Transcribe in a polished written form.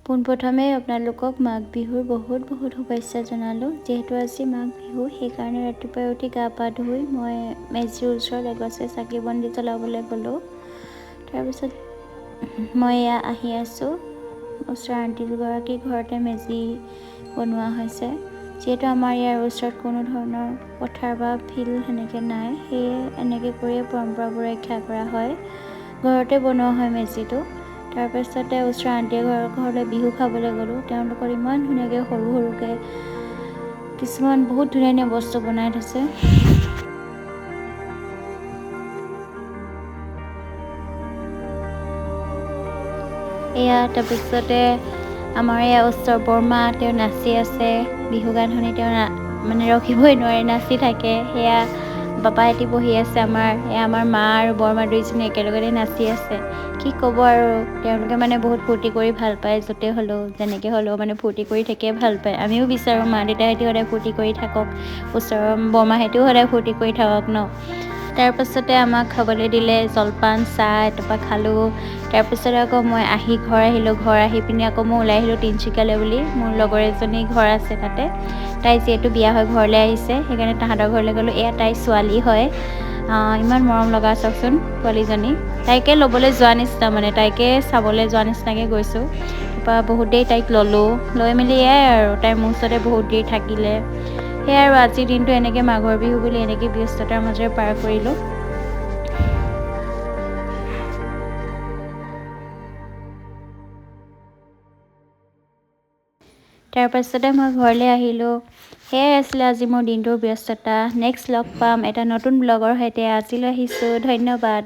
পোনপ্ৰথমে আপোনালোকক মাঘ বিহুৰ বহুত শুভেচ্ছা জনালোঁ। যিহেতু আজি মাঘ বিহু, সেইকাৰণে ৰাতিপুৱাই উঠি গা পা ধুই মই মেজিৰ ওচৰত এগছে চাকি বন্তি জ্বলাবলৈ গ'লোঁ। তাৰপিছত মই এয়া আহি আছোঁ। ওচৰৰ আণ্টি দুগৰাকীৰ ঘৰতে মেজি বনোৱা হৈছে। যিহেতু আমাৰ ইয়াৰ ওচৰত কোনো ধৰণৰ পথাৰ বা ফিল্ড সেনেকৈ নাই, সেয়ে এনেকৈ কৰিয়ে পৰম্পৰাবোৰ ৰক্ষা কৰা হয়। ঘৰতে বনোৱা হয় মেজিটো। তাৰপিছতে ওচৰৰ আণ্টিৰ ঘৰলৈ বিহু খাবলৈ গ'লোঁ। তেওঁলোকৰ ইমান ধুনীয়াকৈ সৰুকৈ কিছুমান বহুত ধুনীয়া বস্তু বনাই থৈছে। এয়া তাৰপিছতে আমাৰ এয়া ওচৰৰ বৰমা, তেওঁ নাচি আছে। বিহু গান শুনি তেওঁ ৰখিবই নোৱাৰে, নাচি থাকে। সেয়া বাপাহঁতি বহি আছে আমাৰ মা আৰু বৰমা দুইজনী একেলগতে নাচি আছে। কি ক'ব আৰু, তেওঁলোকে বহুত ফূৰ্তি কৰি ভাল পায়। য'তে হ'লেও যেনেকৈ হ'লেও ফূৰ্তি কৰি থাকিয়ে ভাল পায়। আমিও বিচাৰোঁ মা দেউতাহঁতি সদায় ফূৰ্তি কৰি থাকক, ওচৰৰ বৰমাহঁতেও সদায় ফূৰ্তি কৰি থাকক ন। তাৰপাছতে আমাক খাবলৈ দিলে জলপান, চাহ, এটোপা খালোঁ। তাৰপিছত আকৌ মই ঘৰ আহিলোঁ। ঘৰ আহি পিনি আকৌ মই ওলাই আহিলোঁ তিনিচুকীয়ালৈ বুলি। মোৰ লগৰ এজনী ঘৰ আছে তাতে। তাই যিহেতু বিয়া হৈ ঘৰলৈ আহিছে, সেইকাৰণে তাহাঁতৰ ঘৰলৈ গ'লোঁ। এয়া তাইৰ ছোৱালী হয়। ইমান মৰম লগা চাওকচোন পোৱালীজনী। তাইকে ল'বলৈ যোৱা নিচিনা, তাইকে চাবলৈ যোৱা নিচিনাকৈ গৈছোঁ। তাৰপৰা বহুত দেৰি তাইক ল'লোঁ। লৈ মেলি এয়াই আৰু তাইৰ মোৰ ওচৰতে বহুত দেৰি থাকিলে। সেয়াই আৰু আজিৰ দিনটো এনেকৈ মাঘৰ বিহু বুলি এনেকৈ ব্যস্ততাৰ মাজেৰে পাৰ কৰিলোঁ। তাৰপাছতে মই ঘৰলৈ আহিলোঁ। সেয়াই আছিলে আজি মোৰ দিনটোৰ ব্যস্ততা। নেক্সট লগ পাম এটা নতুন ব্লগৰ সৈতে। আজিলৈ আহিছোঁ, ধন্যবাদ।